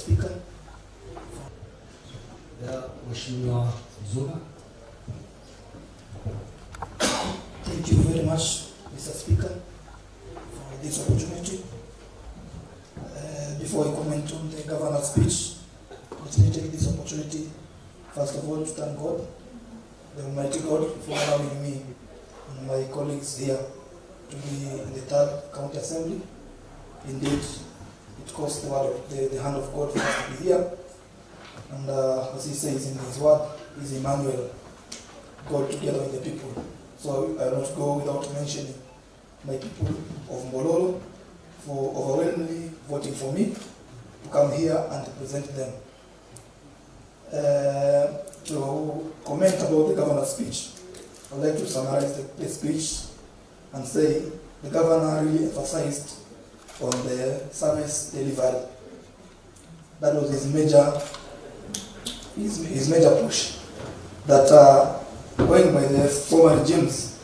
Speaker. Mheshimiwa Mzugha. Thank you very much, Mr. Speaker, for this opportunity. Before I comment on the governor's speech, let me take this opportunity, first of all, to thank God, the Almighty God, for allowing me and my colleagues here to be in the 3rd County Assembly. Indeed, it cost the hand of God for us to be here. And as he says in his word, is Emmanuel, God together with the people. So I will not go without mentioning my people of Mbololo for overwhelmingly voting for me to come here and to present them. To comment about the governor's speech, I'd like to summarize the speech and say the governor really emphasized on the service delivery. That was his major push. That going by the former regimes,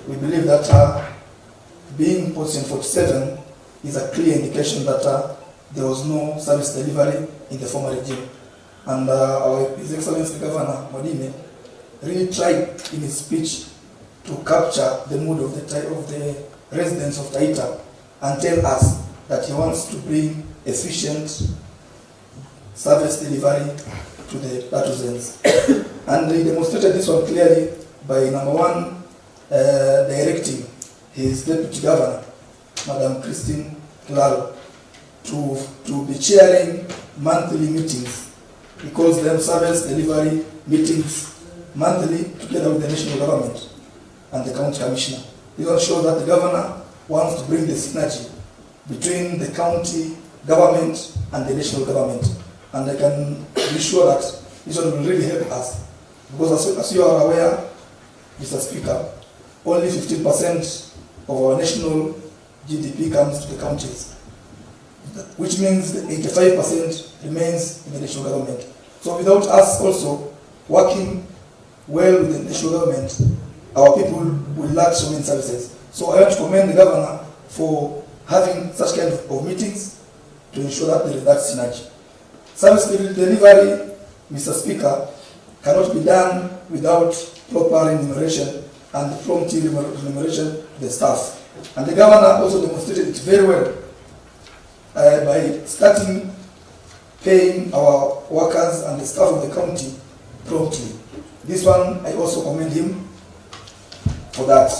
we believe that being position 47 is a clear indication that there was no service delivery in the former regime. And His Excellency Governor Modime really tried in his speech to capture the mood of the residents of Taita and tell us that he wants to bring efficient service delivery to the Latuzens. And he demonstrated this one clearly by, number one, directing his deputy governor, Madam Christine Claro, to be chairing monthly meetings. He calls them service delivery meetings monthly together with the national government and the county commissioner. This one shows that the governor wants to bring the synergy between the county government and the national government. And I can be sure that this one will really help us. Because as you are aware, Mr. Speaker, only 15% of our national GDP comes to the counties, which means that 85% remains in the national government. So without us also working well with the national government, our people will lack so many services. So I want to commend the governor for having such kind of meetings to ensure that there is that synergy. Service delivery, Mr. Speaker, cannot be done without proper remuneration and prompt remuneration to the staff. And the governor also demonstrated it very well by starting paying our workers and the staff of the county promptly. This one, I also commend him for that.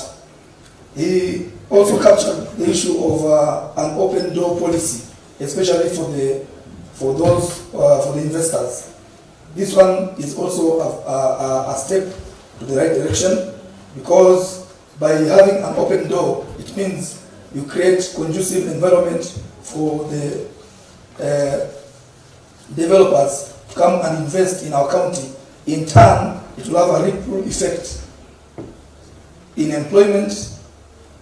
He also captured the issue of an open door policy, especially for the investors. This one is also a step to the right direction, because by having an open door, it means you create conducive environment for the developers to come and invest in our county. In turn, it will have a ripple effect in employment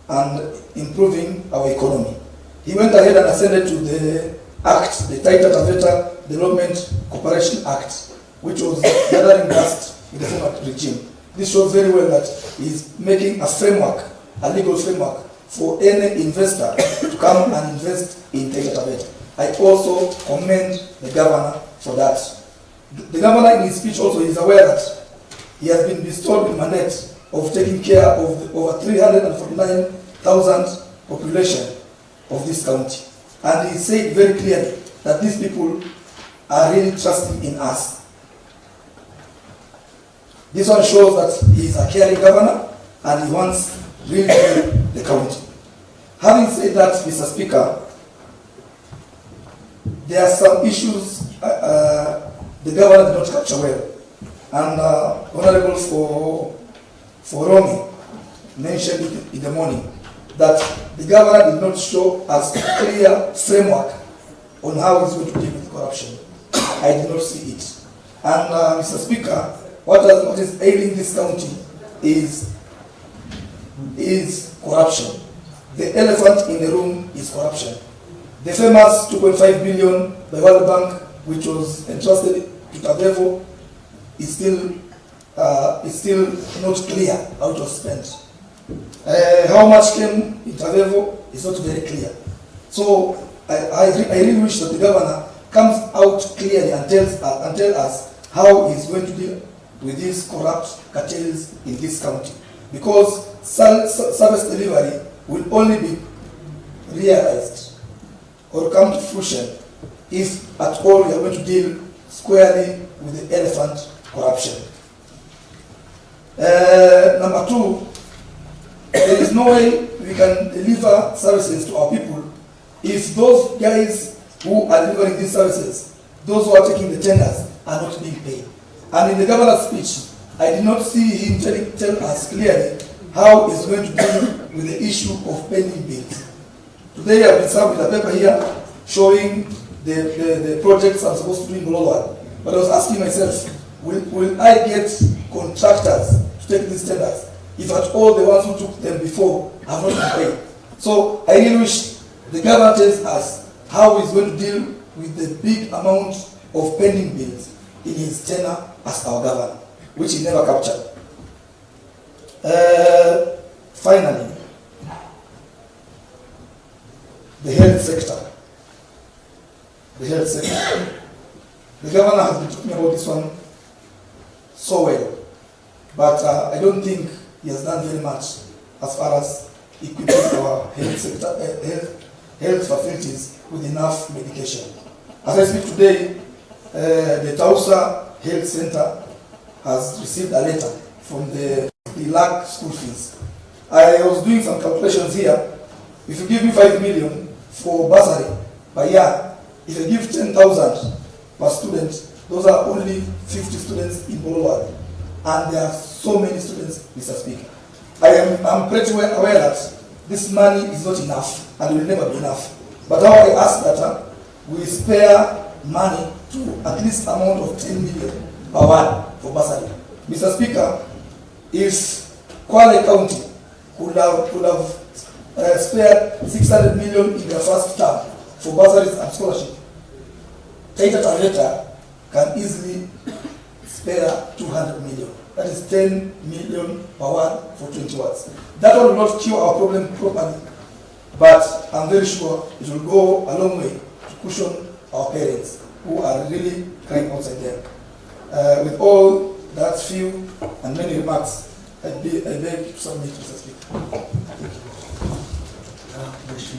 and improving our economy. He went ahead and ascended to the Act, the Taita Taveta Development Cooperation Act, which was gathering dust in the former regime. This shows very well that he is making a framework, a legal framework, for any investor to come and invest in Taita Taveta. I also commend the governor for that. The governor in his speech also is aware that he has been bestowed with mandate of taking care of the over 349,000 population of this county. And he said very clearly that these people are really trusting in us. This one shows that he is a caring governor and he wants really to help the county. Having said that, Mr. Speaker, there are some issues the governor did not capture well. And Honorable for Romy mentioned it in the morning, that the governor did not show us a clear framework on how he's going to deal with corruption. I did not see it. And Mr. Speaker, what is ailing this county is corruption. The elephant in the room is corruption. The famous 2.5 billion by World Bank, which was entrusted to Tavevo, is still not clear how it was spent. How much came in Tavevo is not very clear. So I really wish that the governor comes out clearly and tell us how he's going to deal with these corrupt cartels in this county. Because service delivery will only be realized or come to fruition if at all we are going to deal squarely with the elephant corruption. Number two, there is no way we can deliver services to our people if those guys who are delivering these services, those who are taking the tenders, are not being paid. And in the governor's speech, I did not see him tell us clearly how he's going to deal with the issue of pending bills. Today I've been served with a paper here showing the projects I'm supposed to do in Bologna. But I was asking myself, will I get contractors to take these tenders if at all the ones who took them before have not been paid? So I really wish the governor tells us how he's going to deal with the big amount of pending bills in his tenure as our governor, which he never captured. Finally, the health sector. The health sector. The governor has been talking about this one so well, but I don't think he has done very much as far as equipping our health sector, health facilities with enough medication. As I speak today, the Tausa Health Center has received a letter from the lack school fees. I was doing some calculations here. If you give me 5 million for bursary per year, if you give 10,000 per student, those are only 50 students in Bologna. And there are so many students, Mr. Speaker. I'm pretty well aware that this money is not enough and will never be enough. But now I ask that we spare money to at least amount of 10 million per one for bursary. Mr. Speaker, if Kwale County could have spared 600 million in their first term for bursaries and scholarship, Taita Taveta can easily spare 200 million. That is 10 million per one for 20 words. That one will not cure our problem properly, but I'm very sure it will go a long way to cushion our parents who are really crying outside there. With all that few and many remarks, I beg to submit, Mr. Speaker.